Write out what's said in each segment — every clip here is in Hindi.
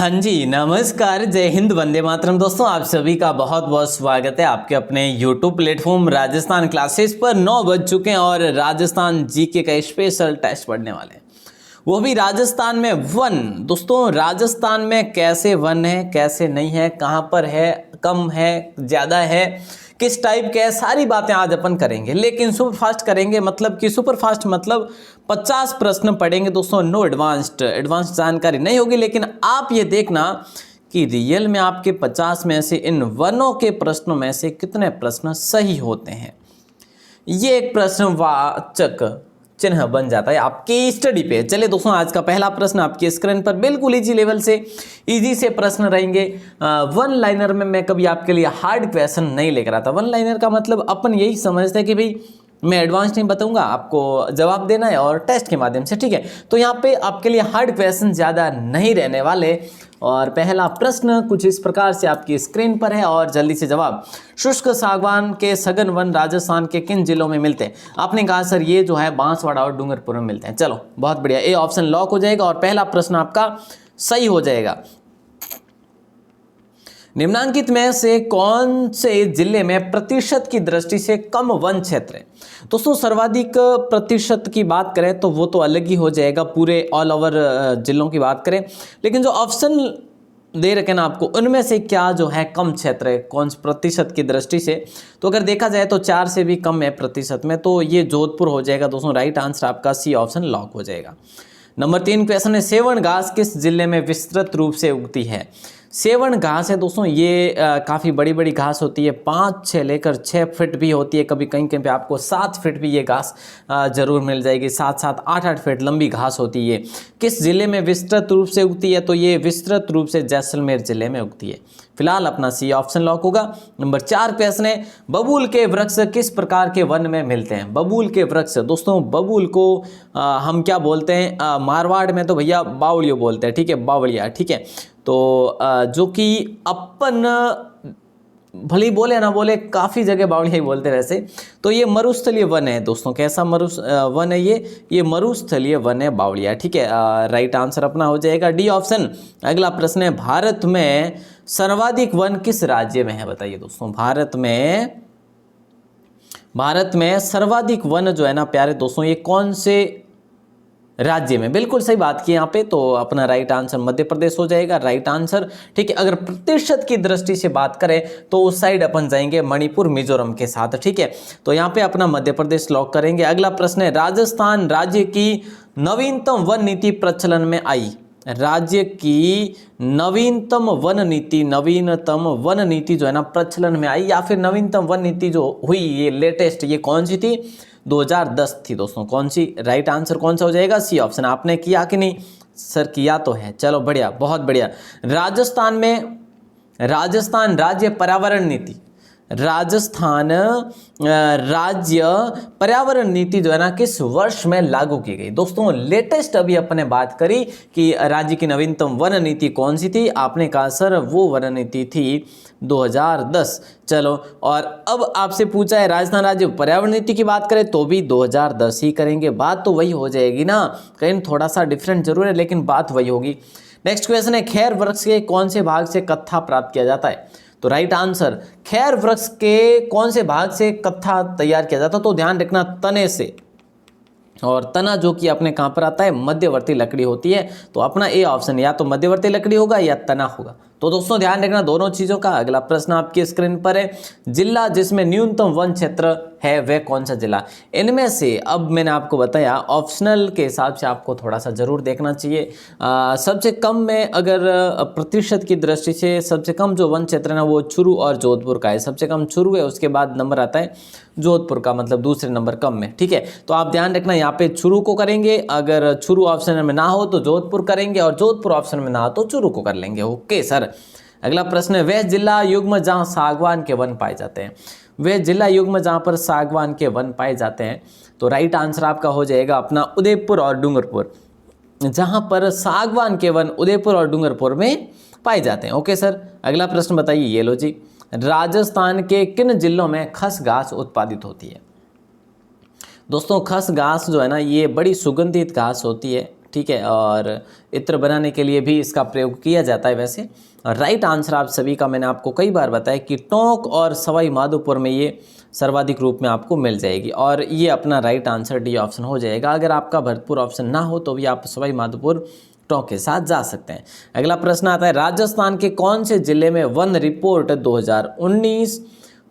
हाँ जी, नमस्कार, जय हिंद, वंदे मातरम। दोस्तों, आप सभी का बहुत बहुत स्वागत है आपके अपने YouTube प्लेटफॉर्म राजस्थान क्लासेस पर। 9 बज चुके हैं और राजस्थान जीके का स्पेशल टेस्ट पढ़ने वाले हैं, वो भी राजस्थान में वन। दोस्तों, राजस्थान में कैसे वन है, कैसे नहीं है, कहाँ पर है, कम है, ज़्यादा है, किस टाइप के है, सारी बातें आज अपन करेंगे। लेकिन सुपर फास्ट करेंगे, मतलब कि सुपर फास्ट मतलब 50 प्रश्न पढ़ेंगे दोस्तों। नो एडवांस जानकारी नहीं होगी। लेकिन आप ये देखना कि रियल में आपके 50 में से इन वनों के प्रश्नों में से कितने प्रश्न सही होते हैं। ये एक प्रश्नवाचक चिन्ह बन जाता है आपकी स्टडी पे। चलिए दोस्तों, आज का पहला प्रश्न आपकी स्क्रीन पर बिल्कुल इजी लेवल से इजी से प्रश्न रहेंगे। वन लाइनर में मैं कभी आपके लिए हार्ड क्वेश्चन नहीं लेकर आता। वन लाइनर का मतलब अपन यही समझते हैं कि भाई मैं एडवांस नहीं बताऊंगा, आपको जवाब देना है और टेस्ट के माध्यम से, ठीक है। तो यहाँ पे आपके लिए हार्ड क्वेश्चन ज़्यादा नहीं रहने वाले। और पहला प्रश्न कुछ इस प्रकार से आपकी स्क्रीन पर है और जल्दी से जवाब। शुष्क सागवान के सघन वन राजस्थान के किन जिलों में मिलते हैं? आपने कहा सर ये जो है बांसवाड़ा और डूंगरपुर में मिलते हैं। चलो बहुत बढ़िया, ए ऑप्शन लॉक हो जाएगा और पहला प्रश्न आपका सही हो जाएगा। निम्नांकित में से कौन से जिले में प्रतिशत की दृष्टि से कम वन क्षेत्र है? दोस्तों, सर्वाधिक प्रतिशत की बात करें तो वो तो अलग ही हो जाएगा, पूरे ऑल ओवर जिलों की बात करें। लेकिन जो ऑप्शन दे रखे ना आपको, उनमें से क्या जो है कम क्षेत्र है, कौन से प्रतिशत की दृष्टि से? तो अगर देखा जाए तो 4 से भी कम है प्रतिशत में, तो ये जोधपुर हो जाएगा दोस्तों। राइट आंसर आपका सी ऑप्शन लॉक हो जाएगा। नंबर 3 क्वेश्चन है, सेवण घास किस जिले में विस्तृत रूप से उगती है? सेवण घास है दोस्तों, ये काफ़ी बड़ी बड़ी घास होती है, 5 लेकर 6 फीट भी होती है। कभी कहीं कहीं पे आपको 7 फीट भी ये घास जरूर मिल जाएगी। 7-7, 8-8 फीट लंबी घास होती है। किस जिले में विस्तृत रूप से उगती है? तो ये विस्तृत रूप से जैसलमेर जिले में उगती है। फिलहाल अपना सी ऑप्शन लॉक होगा। नंबर 4 क्वेश्चन है, बबूल के वृक्ष किस प्रकार के वन में मिलते हैं? बबूल के वृक्ष दोस्तों, बबूल को हम क्या बोलते हैं? मारवाड़ में तो भैया बावड़ियो बोलते हैं, ठीक है, बावड़िया, ठीक है। तो जो कि अपन भले बोले ना बोले, काफ़ी जगह बावड़िया ही बोलते हैं वैसे। तो ये मरुस्थलीय वन है दोस्तों। कैसा वन है ये मरुस्थलीय वन है बावड़िया, ठीक है। राइट आंसर अपना हो जाएगा डी ऑप्शन। अगला प्रश्न है, भारत में सर्वाधिक वन किस राज्य में है? बताइए दोस्तों, भारत में सर्वाधिक वन जो है ना प्यारे दोस्तों, ये कौन से राज्य में? बिल्कुल सही बात की यहाँ पे। तो अपना राइट आंसर मध्य प्रदेश हो जाएगा। राइट आंसर, ठीक है। अगर प्रतिशत की दृष्टि से बात करें तो उस साइड अपन जाएंगे मणिपुर मिजोरम के साथ, ठीक है। तो यहाँ पे अपना मध्य प्रदेश लॉक करेंगे। अगला प्रश्न है, राजस्थान राज्य की नवीनतम वन नीति प्रचलन में आई? राज्य की नवीनतम वन नीति जो है ना प्रचलन में आई, या फिर नवीनतम वन नीति जो हुई ये लेटेस्ट, ये कौन सी थी? 2010 थी दोस्तों। कौन सी? राइट आंसर कौन सा हो जाएगा? C option. आपने किया कि नहीं? सर किया तो है, चलो बढ़िया, बहुत बढ़िया। राजस्थान राज्य पर्यावरण नीति, राजस्थान राज्य पर्यावरण नीति जो है ना किस वर्ष में लागू की गई? दोस्तों, लेटेस्ट अभी अपने बात करी कि राज्य की नवीनतम वन नीति कौन सी थी। आपने कहा सर वो वन नीति थी 2010। चलो, और अब आपसे पूछा है राजस्थान राज्य पर्यावरण नीति की बात करें तो भी 2010 ही करेंगे। बात तो वही हो जाएगी ना, कहीं थोड़ा सा डिफरेंट जरूर है लेकिन बात वही होगी। नेक्स्ट क्वेश्चन है, खैर वृक्ष के कौन से भाग से कत्था प्राप्त किया जाता है? तो राइट आंसर, खैर वृक्ष के कौन से भाग से कत्था तैयार किया जाता है? तो ध्यान रखना, तने से। और तना जो कि अपने कहाँ पर आता है? मध्यवर्ती लकड़ी होती है। तो अपना ए ऑप्शन, या तो मध्यवर्ती लकड़ी होगा या तना होगा। तो दोस्तों ध्यान रखना दोनों चीजों का। अगला प्रश्न आपकी स्क्रीन पर है, जिला जिसमें न्यूनतम वन क्षेत्र है वह कौन सा जिला? इनमें से अब मैंने आपको बताया ऑप्शनल के हिसाब से आपको थोड़ा सा जरूर देखना चाहिए। सबसे कम में अगर प्रतिशत की दृष्टि से सबसे कम जो वन क्षेत्र है ना वो चुरू और जोधपुर का है। सबसे कम चुरू है, उसके बाद नंबर आता है जोधपुर का, मतलब दूसरे नंबर कम में, ठीक है। तो आप ध्यान रखना यहाँ पे चुरू को करेंगे, अगर चुरू ऑप्शन में ना हो तो जोधपुर करेंगे, और जोधपुर ऑप्शन में ना हो तो चुरू को कर लेंगे। Okay sir. अगला प्रश्न है, वह जिला युग्म जहाँ सागवान के वन पाए जाते हैं? वह जिला युग्म जहाँ पर सागवान के वन पाए जाते हैं, तो राइट आंसर आपका हो जाएगा अपना उदयपुर और डूंगरपुर। जहाँ पर सागवान के वन उदयपुर और डूंगरपुर में पाए जाते हैं। Okay sir. अगला प्रश्न बताइए, ये लो जी, राजस्थान के किन जिलों में खस घास उत्पादित होती है? दोस्तों खस घास जो है ना ये बड़ी सुगंधित घास होती है, ठीक है, और इत्र बनाने के लिए भी इसका प्रयोग किया जाता है। वैसे राइट आंसर आप सभी का मैंने आपको कई बार बताया कि टोंक और सवाई माधोपुर में ये सर्वाधिक रूप में आपको मिल जाएगी, और ये अपना राइट आंसर डी ऑप्शन हो जाएगा। अगर आपका भरतपुर ऑप्शन ना हो तो भी आप सवाई माधोपुर टोंक के साथ जा सकते हैं। अगला प्रश्न आता है, राजस्थान के कौन से जिले में वन रिपोर्ट 2019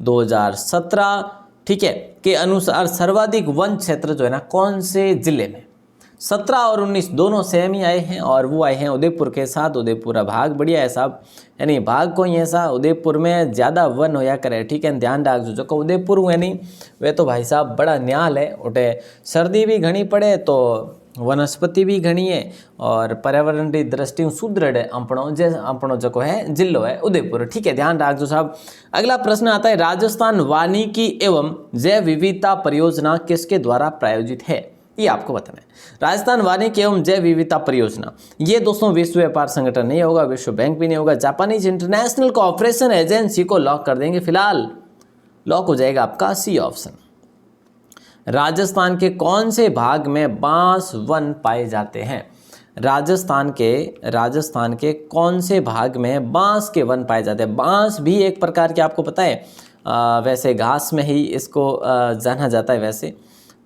2017 ठीक है के अनुसार सर्वाधिक वन क्षेत्र जो है ना कौन से जिले में, 17 और 19 दोनों सेम ही आए हैं, और वो आए हैं उदयपुर के साथ। उदयपुर भाग बढ़िया है साहब, यानी भाग कोई ऐसा उदयपुर में ज़्यादा वन होया करे, ठीक है, ध्यान रख जो को उदयपुर हुए नहीं वे तो भाई साहब बड़ा न्याल है, उठे सर्दी भी घनी पड़े तो वनस्पति भी घनी है, और पर्यावरण की दृष्टि सुदृढ़ है अपनो जो है जिलो है उदयपुर, ठीक है, ध्यान रख जो साहब। अगला प्रश्न आता है, राजस्थान वानिकी एवं जैव विविधता परियोजना किसके द्वारा प्रायोजित है, ये आपको बताना है। राजस्थान वानिकी एवं जैव विविधता परियोजना ये दोस्तों विश्व व्यापार संगठन नहीं होगा, विश्व बैंक भी नहीं होगा, जापानीज इंटरनेशनल कोऑपरेशन एजेंसी को लॉक कर देंगे। फिलहाल लॉक हो जाएगा आपका सी ऑप्शन। राजस्थान के कौन से भाग में बांस वन पाए जाते हैं, राजस्थान के कौन से भाग में बांस के वन पाए जाते हैं। बांस भी एक प्रकार के आपको पता है वैसे घास में ही इसको जाना जाता है वैसे,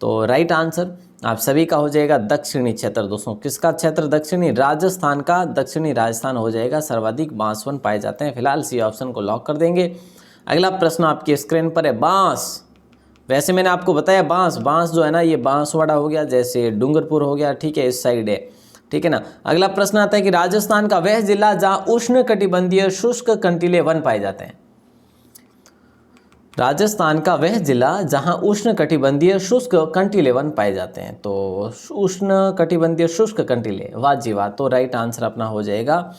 तो राइट आंसर आप सभी का हो जाएगा दक्षिणी क्षेत्र। दोस्तों किसका क्षेत्र, दक्षिणी राजस्थान का, दक्षिणी राजस्थान हो जाएगा, सर्वाधिक बांस वन पाए जाते हैं। फिलहाल सी ऑप्शन को लॉक कर देंगे। अगला प्रश्न आपकी स्क्रीन पर है, बांस, वैसे मैंने आपको बताया बांस जो है ना ये बांसवाड़ा हो गया, जैसे डूंगरपुर हो गया, ठीक है, इस साइड है, ठीक है ना। अगला प्रश्न आता है कि राजस्थान का वह जिला जहां उष्ण कटिबंधीय शुष्क कंटीले वन पाए जाते हैं, राजस्थान का वह जिला जहां उष्ण कटिबंधीय शुष्क कंटीले वन पाए जाते हैं, तो उष्ण कटिबंधीय शुष्क कंटीले, वाह जी वाह, तो राइट आंसर अपना हो जाएगा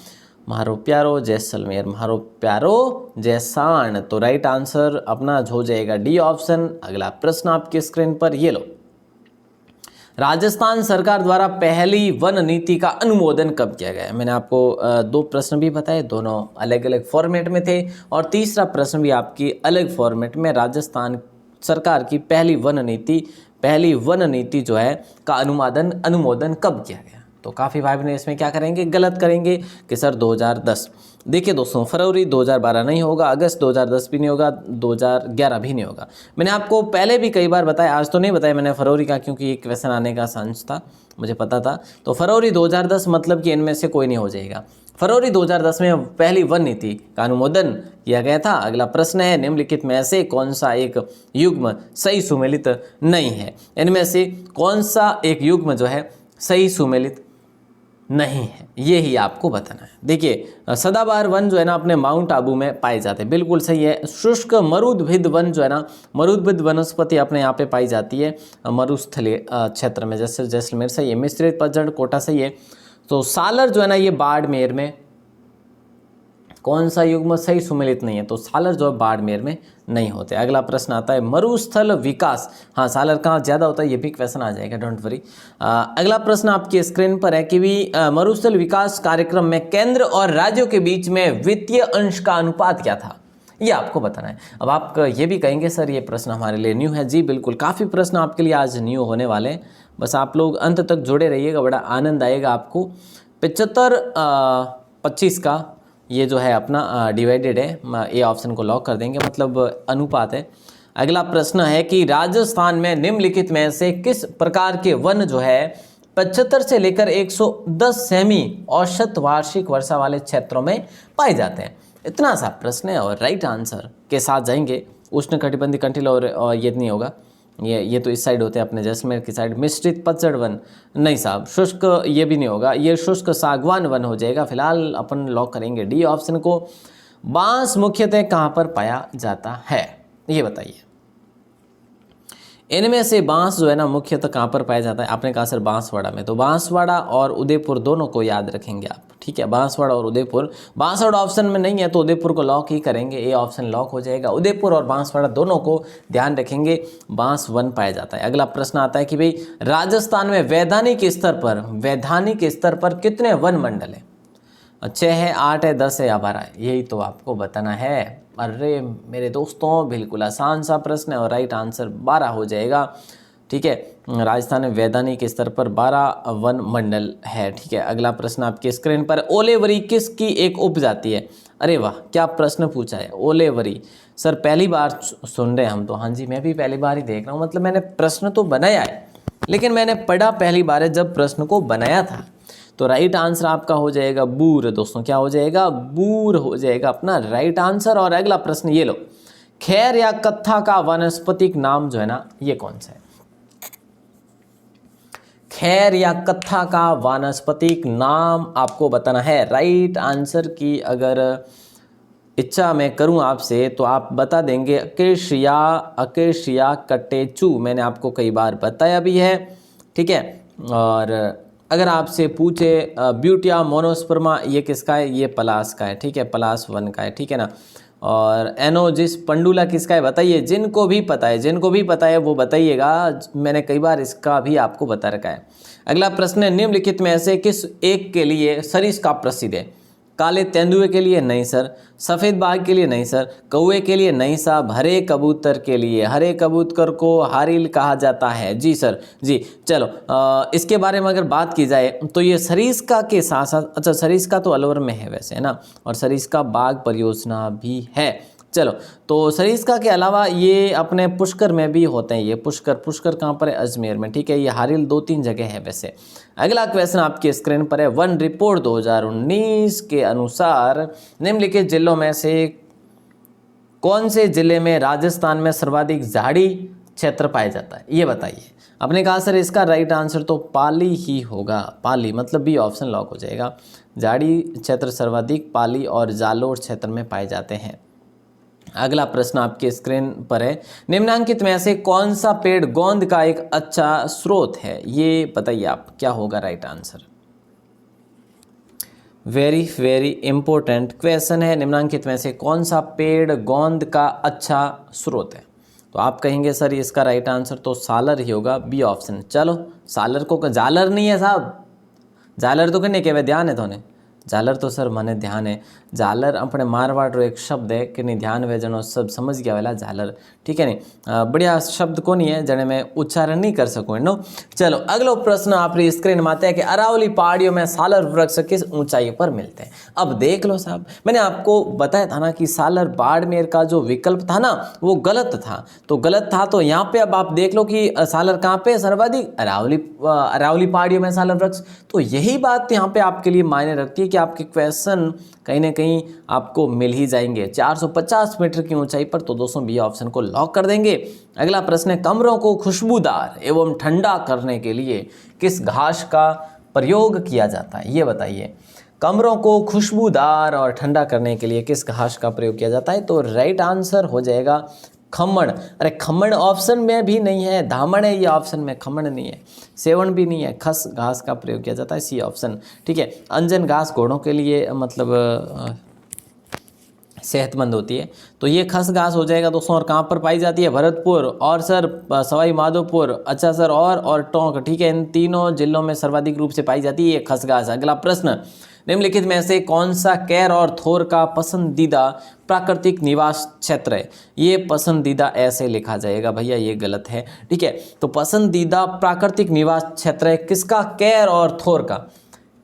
म्हारो प्यारो जैसलमेर, म्हारो प्यारो जैसान, तो राइट आंसर अपना हो जाएगा डी ऑप्शन। अगला प्रश्न आपकी स्क्रीन पर ये लो, राजस्थान सरकार द्वारा पहली वन नीति का अनुमोदन कब किया गया। मैंने आपको दो प्रश्न भी बताए, दोनों अलग अलग फॉर्मेट में थे, और तीसरा प्रश्न भी आपकी अलग फॉर्मेट में, राजस्थान सरकार की पहली वन नीति जो है का अनुमोदन कब किया गया। तो काफ़ी भाई बहन इसमें क्या करेंगे, गलत करेंगे कि सर 2010। देखिए दोस्तों फरवरी 2012 नहीं होगा, अगस्त 2010 भी नहीं होगा, 2011 भी नहीं होगा। मैंने आपको पहले भी कई बार बताया, आज तो नहीं बताया मैंने फरवरी का, क्योंकि ये क्वेश्चन आने का चांस था, मुझे पता था। तो फरवरी 2010 मतलब कि इनमें से कोई नहीं हो जाएगा। फरवरी 2010 में पहली वन नीति का अनुमोदन किया गया था। अगला प्रश्न है, निम्नलिखित में से कौन सा एक युग्म सही सुमेलित नहीं है, इनमें से कौन सा एक युग्म जो है सही सुमेलित नहीं है, ये ही आपको बताना है। देखिए सदाबहार वन जो है ना अपने माउंट आबू में पाए जाते हैं, बिल्कुल सही है। शुष्क मरुद्भिद वन जो है ना, मरुद्भिद वनस्पति अपने यहाँ पे पाई जाती है मरुस्थलीय क्षेत्र में, जैसे जैसलमेर सही है, मिश्रित पतझड़ कोटा सही है। तो सालर जो है ना ये बाड़मेर में, कौन सा युग्म सही सुमेलित नहीं है, तो सालर जो है बाड़मेर में नहीं होते। अगला प्रश्न आता है, मरुस्थल विकास, हाँ सालर कहाँ ज़्यादा होता है, ये भी क्वेश्चन आ जाएगा, डोंट वरी। अगला प्रश्न आपकी स्क्रीन पर है कि भी मरुस्थल विकास कार्यक्रम में केंद्र और राज्यों के बीच में वित्तीय अंश का अनुपात क्या था, ये आपको बताना है। अब आप ये भी कहेंगे सर ये प्रश्न हमारे लिए न्यू है, जी बिल्कुल, काफ़ी प्रश्न आपके लिए आज न्यू होने वाले हैं, बस आप लोग अंत तक जुड़े रहिएगा, बड़ा आनंद आएगा आपको। 75-25 का ये जो है अपना डिवाइडेड है, ए ऑप्शन को लॉक कर देंगे, मतलब अनुपात है। अगला प्रश्न है कि राजस्थान में निम्नलिखित में से किस प्रकार के वन जो है 75 से लेकर 110 सेमी औसत वार्षिक वर्षा वाले क्षेत्रों में पाए जाते हैं। इतना सा प्रश्न है, और राइट आंसर के साथ जाएंगे उष्ण कटिबंधीय कंटीले, और ये नहीं होगा, ये तो इस साइड होते हैं अपने जैसलमेर की साइड। मिश्रित पतझड़ वन नहीं साहब, शुष्क ये भी नहीं होगा, ये शुष्क सागवान वन हो जाएगा। फिलहाल अपन लॉक करेंगे डी ऑप्शन को। बांस मुख्यतः कहाँ पर पाया जाता है, ये बताइए। इनमें से बांस जो है ना मुख्यतः कहाँ पर पाया जाता है, आपने कहा सर बांसवाड़ा में, तो बांसवाड़ा और उदयपुर दोनों को याद रखेंगे आप, ठीक है, बांसवाड़ा और उदयपुर। बांसवाड़ा ऑप्शन में नहीं है तो उदयपुर को लॉक ही करेंगे, ए ऑप्शन लॉक हो जाएगा। उदयपुर और बांसवाड़ा दोनों को ध्यान रखेंगे, बांस वन पाया जाता है। अगला प्रश्न आता है कि भाई राजस्थान में वैधानिक स्तर पर कितने वन मंडल है, 6 है, 8 है, 10 है या 12 है, यही तो आपको बताना है। अरे मेरे दोस्तों बिल्कुल आसान सा प्रश्न है, और राइट आंसर 12 हो जाएगा। ठीक है। राजस्थान में वैधानिक स्तर पर 12 वन मंडल है, ठीक है। अगला प्रश्न आपकी स्क्रीन पर, ओलेवरी किसकी एक उपजाति है? अरे वाह, क्या प्रश्न पूछा है, ओलेवरी। सर पहली बार सुन रहे हैं हम तो। हाँ जी, मैं भी पहली बार ही देख रहा हूँ। मतलब मैंने प्रश्न तो बनाया है, लेकिन मैंने पढ़ा पहली बार है जब प्रश्न को बनाया था। तो राइट आंसर आपका हो जाएगा बूर। दोस्तों क्या हो जाएगा? बूर हो जाएगा अपना राइट आंसर। और अगला प्रश्न ये लो, खैर या कत्था का वानस्पतिक नाम जो है ना, ये कौन सा है? खैर या कत्था का वानस्पतिक नाम आपको बताना है। राइट आंसर की अगर इच्छा मैं करूं आपसे तो आप बता देंगे अकेशिया कटेचू। मैंने आपको कई बार बताया भी है, ठीक है। और अगर आपसे पूछे ब्यूटिया मोनोस्पर्मा ये किसका है? ये पलास का है, ठीक है, पलास वन का है, ठीक है ना। और एनोजिस पंडुला किसका है? बताइए, जिनको भी पता है वो बताइएगा। मैंने कई बार इसका भी आपको बता रखा है। अगला प्रश्न है, निम्नलिखित में से किस एक के लिए सरिस्का प्रसिद्ध है? काले तेंदुए के लिए नहीं सर, सफ़ेद बाघ के लिए नहीं सर, कौवे के लिए नहीं साहब, हरे कबूतर के लिए। हरे कबूतर को हारिल कहा जाता है। जी सर, जी। चलो इसके बारे में अगर बात की जाए तो ये सरिस्का के साथ साथ, अच्छा सरिस्का तो अलवर में है वैसे, है ना, और सरिस्का बाघ परियोजना भी है। चलो, तो सरिस्का के अलावा ये अपने पुष्कर में भी होते हैं। ये पुष्कर कहाँ पर है? अजमेर में, ठीक है। ये हारिल 2-3 जगह है वैसे। अगला क्वेश्चन आपकी स्क्रीन पर है, वन रिपोर्ट 2019 के अनुसार निम्नलिखित जिलों में से कौन से जिले में राजस्थान में सर्वाधिक झाड़ी क्षेत्र पाया जाता है? ये बताइए। आपने कहा सर इसका राइट आंसर तो पाली ही होगा। पाली मतलब बी ऑप्शन लॉक हो जाएगा। झाड़ी क्षेत्र सर्वाधिक पाली और जालोर क्षेत्र में पाए जाते हैं। अगला प्रश्न आपके स्क्रीन पर है, निम्नांकित में से कौन सा पेड़ गोंद का एक अच्छा स्रोत है? ये बताइए आप, क्या होगा right answer? Very important question है। निम्नांकित में से कौन सा पेड़ गोंद का अच्छा स्रोत है? तो आप कहेंगे सर इसका राइट आंसर तो सालर ही होगा, बी ऑप्शन। चलो, सालर को जालर नहीं है साहब, जालर तो कहने के ध्यान है थोने, झालर तो सर मने ध्यान है। झालर अपने मारवाड़ रो एक शब्द है कि नहीं, ध्यान वे जनो सब समझ गया वाला झालर, ठीक है नहीं। बढ़िया शब्द को नहीं है जने मैं उच्चारण नहीं कर सकूँ नो। चलो अगला प्रश्न आपकी स्क्रीन में आता है कि अरावली पहाड़ियों में सालर वृक्ष किस ऊंचाई पर मिलते हैं? अब देख लो साहब, मैंने आपको बताया था ना कि सालर बाड़मेर का जो विकल्प था ना वो गलत था, तो गलत था। तो यहाँ पे अब आप देख लो कि सालर कहाँ पे सर्वाधिक? अरावली पहाड़ियों में सालर वृक्ष। तो यही बात यहाँ पे आपके लिए मायने रखती है कि आपके क्वेश्चन कहीं ना कहीं आपको मिल ही जाएंगे 450 मीटर की ऊंचाई पर। तो दोस्तों बी ऑप्शन को लॉक कर देंगे। अगला प्रश्न है, कमरों को खुशबूदार एवं ठंडा करने के लिए किस घास का प्रयोग किया जाता है? ये बताइए। कमरों को खुशबूदार और ठंडा करने के लिए किस घास का प्रयोग किया जाता है? तो राइट आंसर हो जाएगा खम्मड़। अरे खम्मड़ ऑप्शन में भी नहीं है, धामण है ये ऑप्शन में, खम्मड़ नहीं है, सेवण भी नहीं है। खस घास का प्रयोग किया जाता है, सी ऑप्शन, ठीक है। अंजन घास घोड़ों के लिए मतलब सेहतमंद होती है, तो ये खस घास हो जाएगा दोस्तों। और कहाँ पर पाई जाती है? भरतपुर और सर सवाई माधोपुर, अच्छा सर, और टोंक, ठीक है। इन तीनों जिलों में सर्वाधिक रूप से पाई जाती है ये खस घास। अगला प्रश्न, निम्नलिखित में से कौन सा कैर और थोर का पसंदीदा प्राकृतिक निवास क्षेत्र है? ये पसंदीदा ऐसे लिखा जाएगा भैया, ये गलत है, ठीक है। तो पसंदीदा प्राकृतिक निवास क्षेत्र है किसका? कैर और थोर का।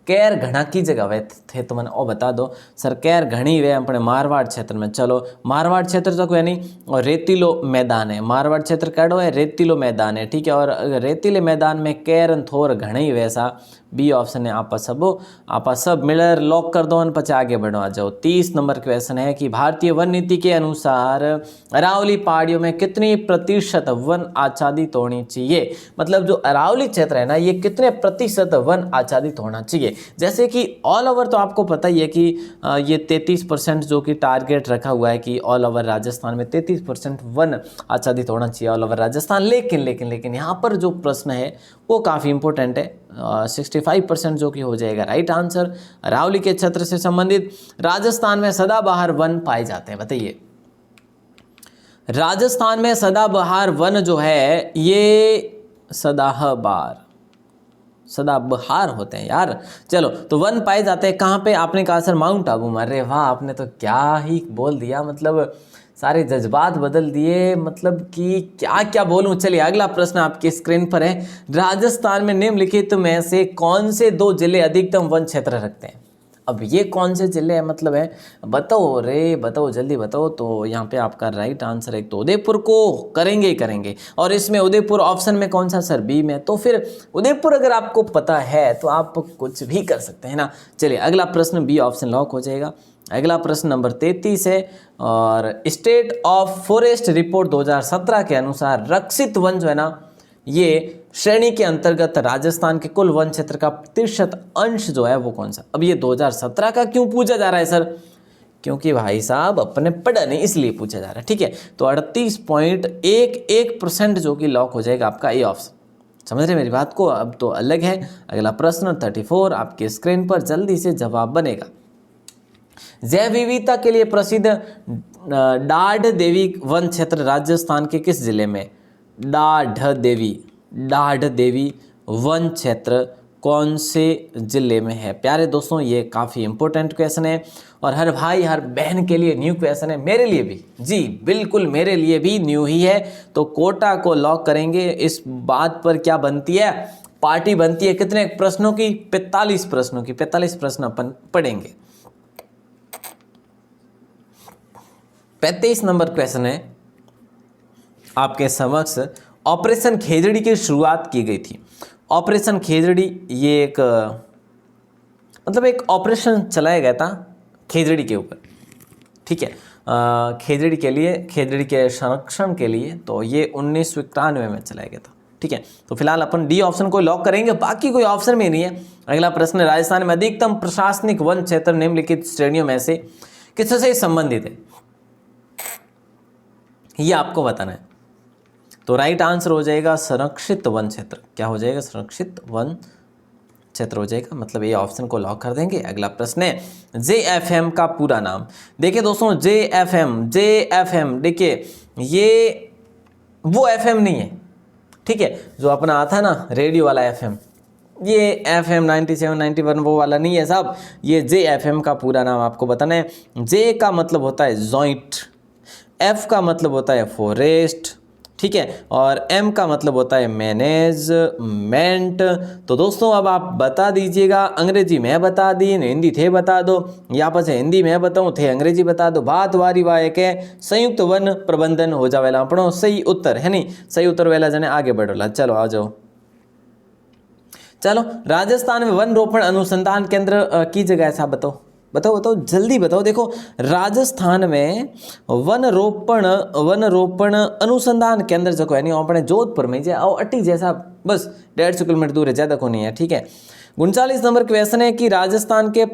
कैर घना की जगह वे थे तो मैंने ओ बता दो सर, कैर घनी वे अपने मारवाड़ क्षेत्र में। चलो मारवाड़ क्षेत्र तो कोई नहीं, और रेतीलो मैदान है। मारवाड़ क्षेत्र कड़ो है, रेतीलो मैदान है, ठीक है। और रेतीले मैदान में कैर थोर घनी वैसा, बी ऑप्शन है। आप सब मिलर लॉक कर दो, पचे आगे बढ़वा जाओ। 30 नंबर क्वेश्चन है कि भारतीय वन नीति के अनुसार अरावली पहाड़ियों में कितनी प्रतिशत वन आच्छादित होनी चाहिए? मतलब जो अरावली क्षेत्र है ना, ये कितने प्रतिशत वन आच्छादित होना चाहिए? जैसे कि ऑल ओवर तो आपको पता ही है कि ये 33% जो कि टारगेट रखा हुआ है कि ऑल ओवर राजस्थान में 33% वन आच्छादित होना चाहिए, ऑल ओवर राजस्थान। लेकिन यहाँ पर जो प्रश्न है वो काफ़ी इंपॉर्टेंट है। 65% जो कि हो जाएगा राइट आंसर। अरावली के क्षेत्र से संबंधित राजस्थान में सदाबहार वन पाए जाते हैं, बताइए। राजस्थान में सदाबहार वन जो है ये सदाबहार होते हैं यार। चलो तो वन पाए जाते हैं कहाँ पे? आपने कहा सर माउंट आबू में। अरे वाह, आपने तो क्या ही बोल दिया। मतलब सारे जज्बात बदल दिए, मतलब कि क्या क्या बोलूं। चलिए अगला प्रश्न आपके स्क्रीन पर है, राजस्थान में निम्नलिखित में से कौन से 2 जिले अधिकतम वन क्षेत्र रखते हैं। अब ये कौन से जिले हैं, मतलब है, बताओ रे बताओ, जल्दी बताओ। तो यहाँ पे आपका राइट आंसर है, तो उदयपुर को करेंगे ही करेंगे। और इसमें उदयपुर ऑप्शन में कौन सा सर, बी में। तो फिर उदयपुर अगर आपको पता है तो आप कुछ भी कर सकते हैं ना। चलिए अगला प्रश्न बी ऑप्शन लॉक हो जाएगा। अगला प्रश्न नंबर 33 है, और स्टेट ऑफ फॉरेस्ट रिपोर्ट 2017 के अनुसार रक्षित वन जो है ना, ये श्रेणी के अंतर्गत राजस्थान के कुल वन क्षेत्र का प्रतिशत अंश जो है वो कौन सा। अब ये 2017 का क्यों पूछा जा रहा है सर, क्योंकि भाई साहब अपने पढ़ा नहीं इसलिए पूछा जा रहा है, ठीक है। तो 38.11% जो कि लॉक हो जाएगा आपका ए ऑप्शन। समझ रहे मेरी बात को। अब तो अलग है। अगला प्रश्न 34 आपके स्क्रीन पर जल्दी से जवाब बनेगा। जैव विविधता के लिए प्रसिद्ध डाढ़ देवी वन क्षेत्र राजस्थान के किस जिले में। डाढ़ देवी वन क्षेत्र कौन से जिले में है। प्यारे दोस्तों ये काफ़ी इंपॉर्टेंट क्वेश्चन है, और हर भाई हर बहन के लिए न्यू क्वेश्चन है, मेरे लिए भी, जी बिल्कुल मेरे लिए भी न्यू ही है। तो कोटा को लॉक करेंगे। इस बात पर क्या बनती है, पार्टी बनती है कितने प्रश्नों की, 45 प्रश्नों की। 45 प्रश्न अपन पढ़ेंगे। 35 नंबर क्वेश्चन है आपके समक्ष, ऑपरेशन खेजड़ी की शुरुआत की गई थी। ऑपरेशन खेजड़ी ये एक मतलब एक ऑपरेशन चलाया गया था खेजड़ी के ऊपर, ठीक है, खेजड़ी के लिए, खेजड़ी के संरक्षण के लिए। तो ये 1991 में चलाया गया था, ठीक है। तो फिलहाल अपन डी ऑप्शन को लॉक करेंगे, बाकी कोई ऑप्शन में नहीं है। अगला प्रश्न, राजस्थान में अधिकतम प्रशासनिक वन क्षेत्र निम्नलिखित श्रेणियों में से किससे संबंधित है, ये आपको बताना है। तो राइट आंसर हो जाएगा संरक्षित वन क्षेत्र। क्या हो जाएगा, संरक्षित वन क्षेत्र हो जाएगा, मतलब ये ऑप्शन को लॉक कर देंगे। अगला प्रश्न है, JFM का पूरा नाम। देखिए दोस्तों JFM देखिए ये वो FM नहीं है, ठीक है, जो अपना आता है ना रेडियो वाला FM, ये FM 97 91 वो वाला नहीं है साहब। ये JFM का पूरा नाम आपको बताना है। J का मतलब होता है जॉइंट, F का मतलब होता है फॉरेस्ट, ठीक है, और M का मतलब होता है मैनेजमेंट। तो दोस्तों अब आप बता दीजिएगा, अंग्रेजी में बता दी, हिंदी थे बता दो, यहाँ पर से हिंदी में बताऊँ थे अंग्रेजी बता दो। बात वारी वाय के संयुक्त वन प्रबंधन हो जावेला अपनो सही उत्तर है नहीं, सही उत्तर वेला जने आगे बढ़ोला। चलो आ जाओ। चलो राजस्थान में वन रोपण अनुसंधान केंद्र की जगह ऐसा बताओ, बताओ बताओ जल्दी बताओ। देखो राजस्थान में वन रोपण अनुसंधान केंद्र जो है नहीं अपने जोधपुर में और अट्टी जैसा बस 150 किलोमीटर दूर है, ज़्यादा को नहीं है, ठीक है। 39 नंबर क्वेश्चन है कि राजस्थान के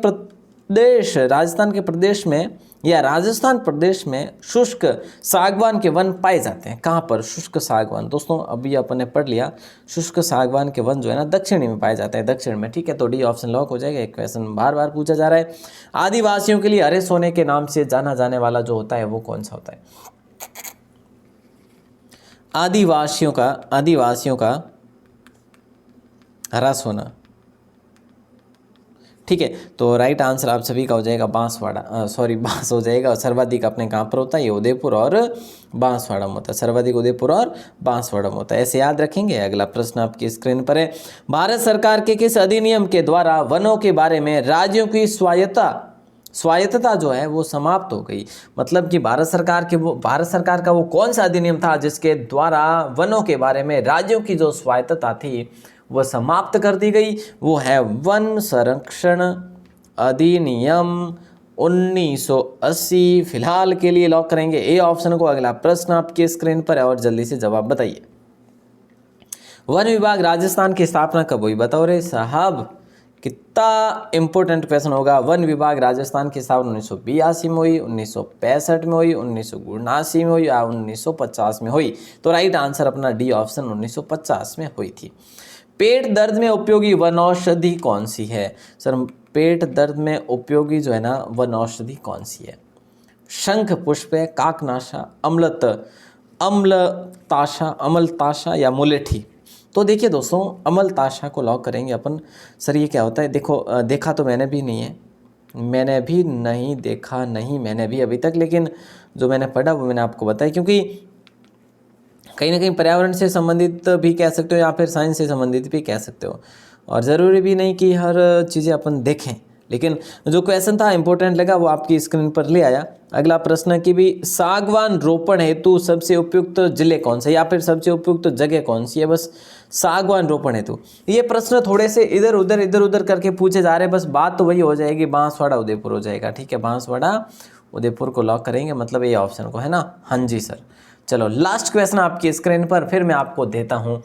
प्रदेश में या राजस्थान प्रदेश में शुष्क सागवान के वन पाए जाते हैं। कहाँ पर शुष्क सागवान, दोस्तों अभी अपन ने पढ़ लिया, शुष्क सागवान के वन जो है ना दक्षिणी में पाए जाते हैं, दक्षिण में, ठीक है। तो डी ऑप्शन लॉक हो जाएगा। एक क्वेश्चन बार बार पूछा जा रहा है, आदिवासियों के लिए हरे सोने के नाम से जाना जाने वाला जो होता है वो कौन सा होता है। आदिवासियों का हरा सोना, ठीक है। तो राइट आंसर आप सभी का हो जाएगा बांसवाड़ा, बांस हो जाएगा। सर्वाधिक अपने कहाँ पर होता है, ये उदयपुर और बांसवाड़ा में होता है, सर्वाधिक उदयपुर और बांसवाड़ा में होता है, ऐसे याद रखेंगे। अगला प्रश्न आपकी स्क्रीन पर है, भारत सरकार के किस अधिनियम के द्वारा वनों के बारे में राज्यों की स्वायत्तता जो है वो समाप्त हो गई। मतलब कि भारत सरकार का वो कौन सा अधिनियम था जिसके द्वारा वनों के बारे में राज्यों की जो स्वायत्तता थी वह समाप्त कर दी गई, वो है वन संरक्षण अधिनियम 1980। फिलहाल के लिए लॉक करेंगे ए ऑप्शन को। अगला प्रश्न आपके स्क्रीन पर है और जल्दी से जवाब बताइए। वन विभाग राजस्थान की स्थापना कब हुई, बताओ रे साहब, कितना इंपॉर्टेंट क्वेश्चन होगा। वन विभाग राजस्थान की स्थापना 1982 में हुई, 1965 में हुई, 1979 में हुई या 1950 में हुई। तो राइट आंसर अपना डी ऑप्शन 1950 में हुई थी। पेट दर्द में उपयोगी वनौषधि कौन सी है सर, पेट दर्द में उपयोगी जो है ना वनौषधि कौन सी है। शंख पुष्प, काकनाशा, अमलताशा या मुलेठी। तो देखिए दोस्तों अमलताशा को लॉक करेंगे अपन। सर ये क्या होता है, देखो देखा तो मैंने भी नहीं है, मैंने भी नहीं देखा, नहीं मैंने भी अभी तक, लेकिन जो मैंने पढ़ा वो मैंने आपको बताया, क्योंकि कहीं ना कहीं पर्यावरण से संबंधित भी कह सकते हो या फिर साइंस से संबंधित भी कह सकते हो, और ज़रूरी भी नहीं कि हर चीज़ें अपन देखें। लेकिन जो क्वेश्चन था इंपॉर्टेंट लगा वो आपकी स्क्रीन पर ले आया। अगला प्रश्न कि भी सागवान रोपण हेतु सबसे उपयुक्त जिले कौन से या फिर सबसे उपयुक्त जगह कौन सी है। बस सागवान रोपण हेतु ये प्रश्न थोड़े से इधर उधर करके पूछे जा रहे हैं, बस बात तो वही हो जाएगी, बांसवाड़ा उदयपुर हो जाएगा। ठीक है, बांसवाड़ा उदयपुर को लॉक करेंगे, मतलब ये ऑप्शन को, है ना। हाँ जी सर। चलो लास्ट क्वेश्चन आपकी स्क्रीन पर, फिर मैं आपको देता हूँ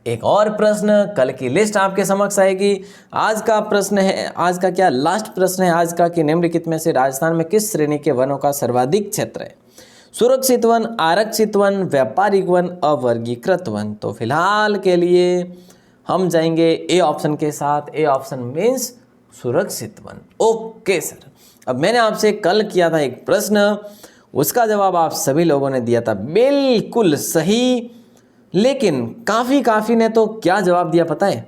एक और प्रश्न। कल की लिस्ट आपके समक्ष आएगी। आज का प्रश्न है, आज का क्या लास्ट प्रश्न है आज का, कि निम्नलिखित में से राजस्थान में किस श्रेणी के वनों का सर्वाधिक क्षेत्र है। सुरक्षित वन, आरक्षित वन, व्यापारिक वन, अवर्गीकृत वन। तो फिलहाल के लिए हम जाएंगे ए ऑप्शन के साथ। ए ऑप्शन मीन्स सुरक्षित वन। Okay sir. अब मैंने आपसे कल किया था एक प्रश्न, उसका जवाब आप सभी लोगों ने दिया था बिल्कुल सही, लेकिन काफ़ी ने तो क्या जवाब दिया पता है।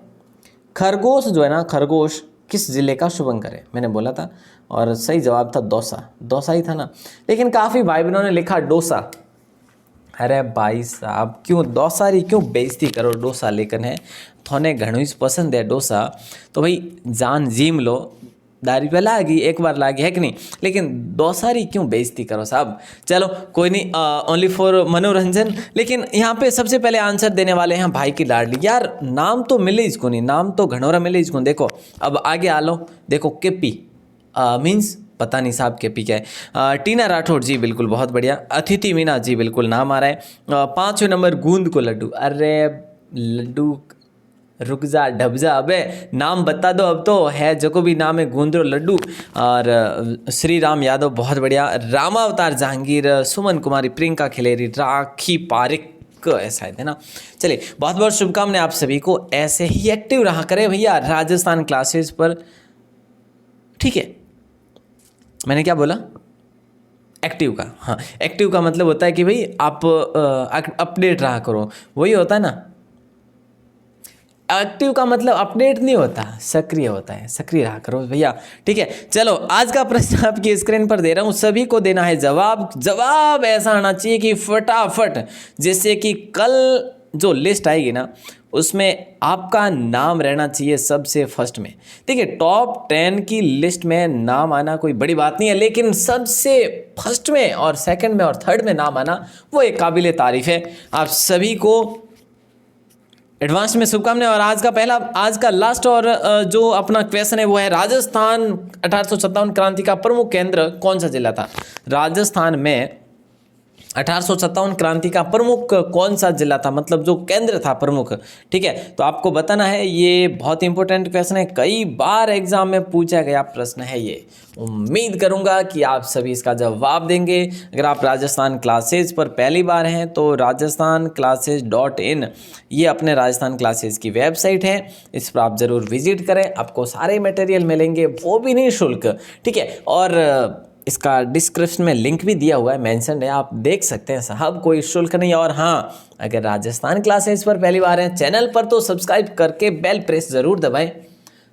खरगोश जो है ना, खरगोश किस जिले का शुभ अंकर है, मैंने बोला था, और सही जवाब था दौसा। दौसा ही था ना, लेकिन काफ़ी भाई बहनों ने लिखा डोसा। अरे भाई साहब क्यों दौसा री क्यों बेइज्जती करो, डोसा लेकर है थोने घणो ही पसंद है डोसा, तो भाई जान जीम लो, दारी पे लागी एक बार लागी है कि नहीं, लेकिन दौसारी क्यों बेइज्जती करो साहब। चलो कोई नहीं, ओनली फॉर मनोरंजन। लेकिन यहाँ पे सबसे पहले आंसर देने वाले हैं भाई की लाडली। यार नाम तो मिले इसको नहीं, नाम तो घनौरा मिले इसको। देखो अब आगे आ लो, देखो केपी मीन्स पता नहीं साहब केपी क्या है। टीना राठौड़ जी बिल्कुल बहुत बढ़िया। अतिथि मीना जी बिल्कुल नाम आ रहा है। 5वें नंबर गूंद को लड्डू। अरे लड्डू रुक जा ढब जा, अबे नाम बता दो अब तो, है जो को भी नाम है गूंदरो लड्डू। और श्री राम यादव बहुत बढ़िया। रामावतार जहांगीर, सुमन कुमारी, प्रियंका खिलेरी, राखी पारिक ऐसा है ना। चलिए बहुत बहुत शुभकामनाएं आप सभी को, ऐसे ही एक्टिव रहा करें भैया राजस्थान क्लासेस पर। ठीक है, मैंने क्या बोला, एक्टिव का। हाँ एक्टिव का मतलब होता है कि भाई आप अपडेट रहा करो, वही होता है ना। एक्टिव का मतलब अपडेट नहीं होता, सक्रिय होता है, सक्रिय रहा करो भैया। ठीक है, चलो आज का प्रश्न आपकी स्क्रीन पर दे रहा हूँ, सभी को देना है जवाब। जवाब ऐसा आना चाहिए कि फटाफट, जैसे कि कल जो लिस्ट आएगी ना उसमें आपका नाम रहना चाहिए सबसे फर्स्ट में। ठीक है, टॉप 10 की लिस्ट में नाम आना कोई बड़ी बात नहीं है, लेकिन सबसे फर्स्ट में और सेकंड में और थर्ड में नाम आना वो एक काबिले तारीफ है। आप सभी को एडवांस में शुभकामनाएं। और आज का लास्ट और जो अपना क्वेश्चन है वो है, राजस्थान 1857 क्रांति का प्रमुख केंद्र कौन सा जिला था। राजस्थान में 1857 क्रांति का प्रमुख कौन सा जिला था, मतलब जो केंद्र था प्रमुख। ठीक है, तो आपको बताना है, ये बहुत इंपॉर्टेंट क्वेश्चन है, कई बार एग्जाम में पूछा गया प्रश्न है ये। उम्मीद करूंगा कि आप सभी इसका जवाब देंगे। अगर आप राजस्थान क्लासेज पर पहली बार हैं तो rajasthanclasses.in ये अपने राजस्थान क्लासेज की वेबसाइट है, इस पर आप ज़रूर विजिट करें, आपको सारे मटेरियल मिलेंगे, वो भी नहीं शुल्क। ठीक है, और इसका डिस्क्रिप्शन में लिंक भी दिया हुआ है, मेंशन है, आप देख सकते हैं साहब, कोई शुल्क नहीं। और हाँ, अगर राजस्थान क्लासेस पर पहली बार हैं चैनल पर तो सब्सक्राइब करके बेल प्रेस ज़रूर दबाएं।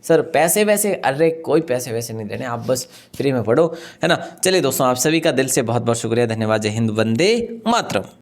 सर पैसे वैसे, अरे कोई पैसे वैसे नहीं देने, आप बस फ्री में पढ़ो, है ना। चलिए दोस्तों, आप सभी का दिल से बहुत बहुत शुक्रिया, धन्यवाद। जय हिंद, वंदे मातरम।